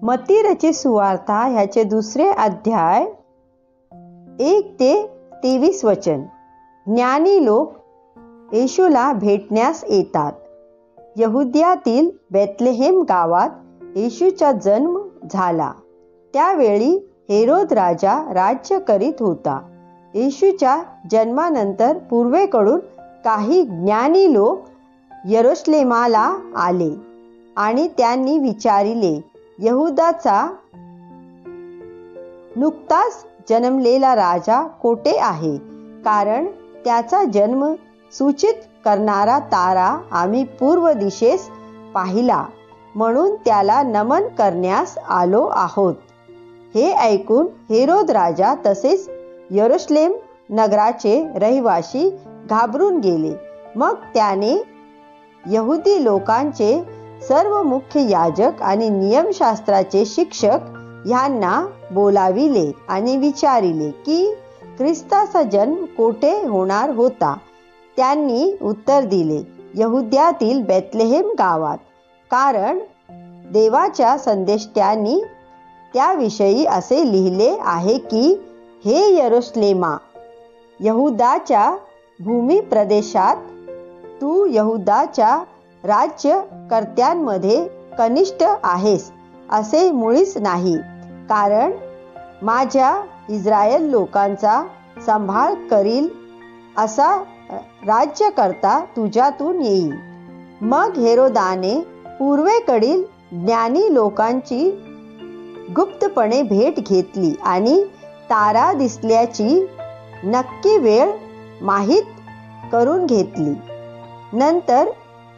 मत्ती सुवार्ता ह्याचे 2 अध्याय 1 ते 23 वचन. ज्ञानी लोक येशूला भेटण्यास येतात. यहुद्यातील बेथलेहेम गावात येशूचा जन्म झाला. त्यावेळी हेरोद राजा राज्य करीत होता. येशूच्या जन्मानंतर पूर्वेकडून काही ज्ञानी लोक यरुशलेमाला आले आणि त्यांनी विचारिले, यहुदाचा नुकताच जन्मलेला राजा कोठे आहे? कारण त्याचा जन्म सूचित करणारा तारा आम्ही पूर्व दिशेस पाहिला, म्हणून त्याला नमन करण्यास आलो आहोत. हे ऐकून हेरोद राजा तसेच यरुशलेम नगराचे रहिवासी घाबरून गेले. मग त्याने यहुदी लोकांचे सर्व मुख्य याजक आणि नियमशास्त्राचे शिक्षक यांना बोलाविले आणि विचारिले की ख्रिस्ताचा जन्म कोठे होणार होता. त्यांनी उत्तर दिले, यहुद्यातील बेथलेहेम गावात, कारण देवाच्या संदेष्ट्यांनी त्याविषयी असे लिहिले आहे की, हे यरुशलेमा, यहुदाच्या भूमी प्रदेशात, तू यहुदाच्या राज्यकर्त्यांमध्ये कनिष्ठ आहेस असे मुळीच नाही, कारण माझ्या इस्रायल लोकांचा सांभाळ करील असा राज्यकर्ता तुझ्यातून येईल. मग हेरोदाने पूर्वेकडील ज्ञानी लोकांची गुप्तपणे भेट घेतली आणि तारा दिसल्याची नक्की वेळ माहीत करून घेतली. नंतर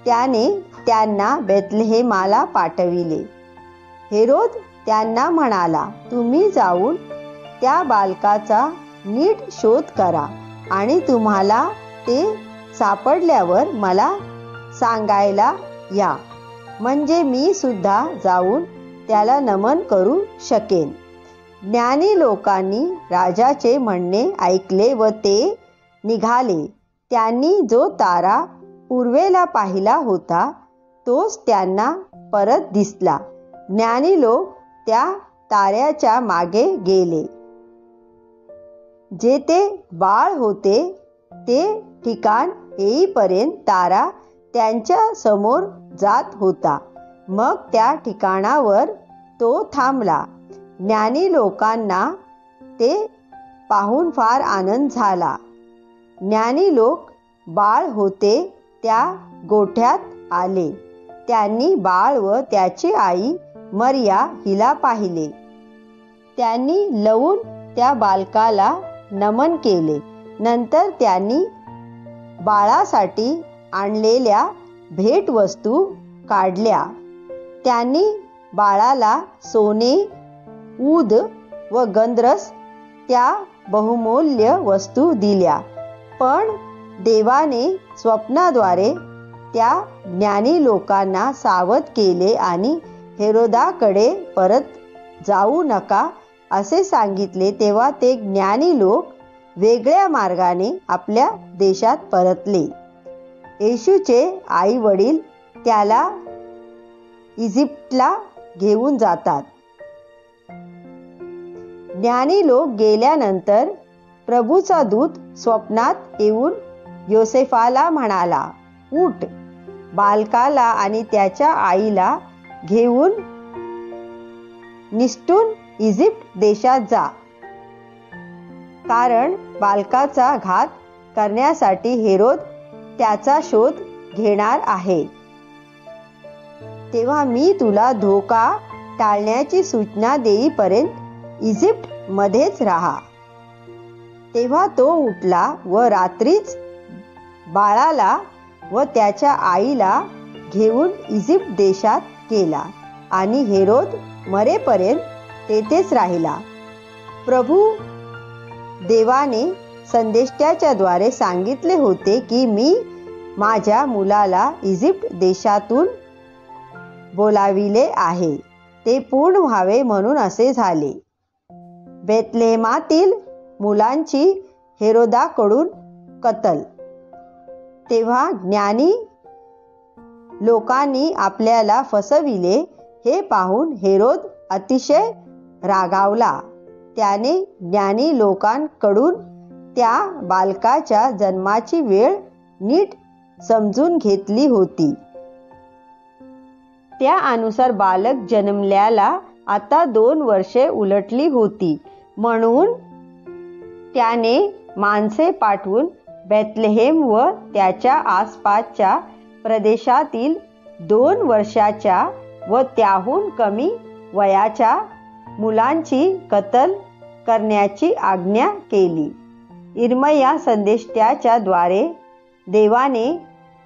त्याने त्यांना बेथलेहेमाला पाठविले. हेरोद त्यांना म्हणाला, तुम्ही जाऊन त्या बालकाचा नीट शोध करा आणि तुम्हाला ते सापडल्यावर मला सांगायला या, म्हणजे मी सुद्धा जाऊन त्याला नमन करू शकेन. ज्ञानी लोकांनी राजाचे म्हणणे ऐकले व ते निघाले. त्यांनी जो तारा पूर्वेला पाहिला होता तोच त्यांना परत दिसला. ज्ञानी लोक त्या ताऱ्याच्या मागे गेले. जेथे बाळ होते ते ठिकाण येईपर्यंत तारा त्यांच्या समोर जात होता. मग त्या ठिकाणावर तो थांबला. ज्ञानी लोकांना ते पाहून फार आनंद झाला. ज्ञानी लोक बाळ होते त्या गोठ्यात आले. त्यांनी बाळ व त्याची आई मरिया हिला पाहिले. त्यांनी लवून त्या बालकाला नमन केले. नंतर त्यांनी बाळासाठी आणलेल्या भेटवस्तू काढल्या. त्यांनी बाळाला सोने, ऊद व गंधरस त्या बहुमूल्य वस्तू दिल्या. पण देवाने स्वप्नाद्वारे त्या ज्ञानी लोकांना सावध केले आणि हेरोदाकडे परत जाऊ नका असे सांगितले. तेव्हा ते ज्ञानी लोक वेगळ्या मार्गाने आपल्या देशात परतले. येशूचे आई वडील त्याला इजिप्तला घेऊन जातात. ज्ञानी लोक गेल्यानंतर प्रभूचा दूत स्वप्नात येऊन योसेफाला म्हणाला, उठ, बालकाला आणि त्याच्या आईला घेऊन निसटून इजिप्त देशात जा, कारण बालकाचा घात करण्यासाठी हेरोद त्याचा शोध घेणार आहे. तेव्हा मी तुला धोका टाळण्याची सूचना देईपर्यंत इजिप्त मध्येच राहा. तेव्हा तो उठला व रात्रीच बाळाला व त्याच्या आईला घेऊन इजिप्त देशात गेला आणि हेरोद मरेपर्यंत तेथेच राहिला. प्रभू देवाने संदेष्ट्याच्या द्वारे सांगितले होते की मी माझ्या मुलाला इजिप्त देशातून बोलाविले आहे. ते पूर्ण व्हावे म्हणून असे झाले. बेथलेहेमातील मुलांची हेरोदाकडून कत्तल. तेव्हा ज्ञानी लोकांनी आपल्याला फसविले हे पाहून हेरोद अतिशय रागावला. त्याने ज्ञानी लोकांकडून त्या बालकाच्या जन्माची वेळ नीट समजून घेतली होती. त्यानुसार बालक जन्मल्याला आता 2 वर्षे उलटली होती. म्हणून त्याने माणसे पाठवून बेथलेहेम व त्याच्या आसपासच्या प्रदेशातील 2 वर्षाच्या व त्याहून कमी वयाच्या मुलांची कत्तल करण्याची आज्ञा केली. इर्मया संदेष्टाच्या द्वारे देवाने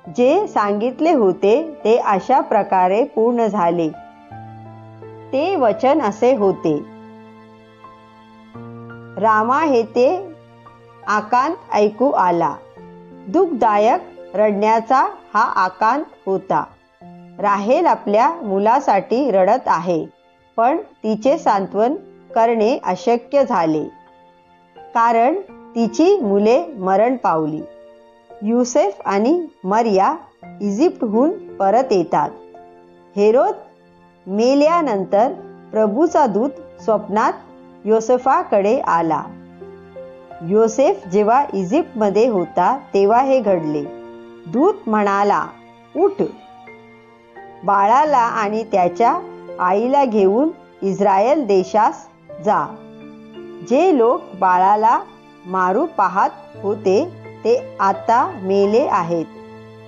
जे सांगितले होते ते अशा प्रकारे पूर्ण झाले. ते वचन असे होते, रामा येथे आकांत ऐकू आला. दुःखदायक रडण्याचा हा आकांत होता. राहेल आपल्या मुलासाठी रडत आहे, पण तिचे सांत्वन करणे अशक्य झाले, कारण तिची मुले मरण पावली. युसेफ आणि मरिया इजिप्तहून परत येतात. हेरोद मेल्यानंतर प्रभूचा दूत स्वप्नात योसेफाकडे आला. योसेफ जेव्हा इजिप्तमध्ये होता तेव्हा हे घडले. दूत म्हणाला, उठ, बाळाला आणि त्याच्या आईला घेऊन इस्रायल देशास जा. जे लोक बाळाला मारू पाहत होते ते आता मेले आहेत.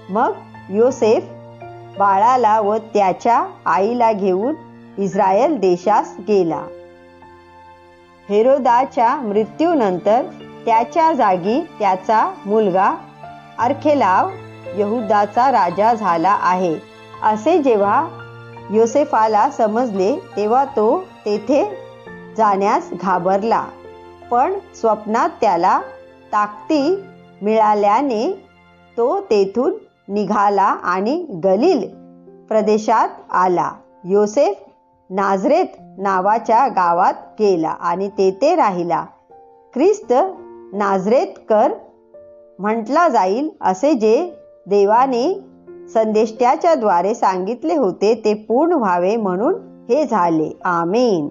मग योसेफ बाळाला व त्याच्या आईला घेऊन इस्रायल देशास गेला. हेरोदाच्या मृत्यूनंतर त्याच्या जागी त्याचा मुलगा अर्खेलाव यहुदाचा राजा झाला आहे, असे जेव्हा योसेफाला समजले तेव्हा तो तेथे जाण्यास घाबरला. पण स्वप्नात त्याला ताकदी मिळाल्याने तो तेथून निघाला आणि गलील प्रदेशात आला. योसेफ नाझरेत नावाच्या गावात गेला आणि तेथे राहिला. ख्रिस्त नाझरेतकर म्हटला जाईल, असे जे देवाने संदेष्टाच्या द्वारे सांगितले होते ते पूर्ण व्हावे म्हणून हे झाले. आमेन.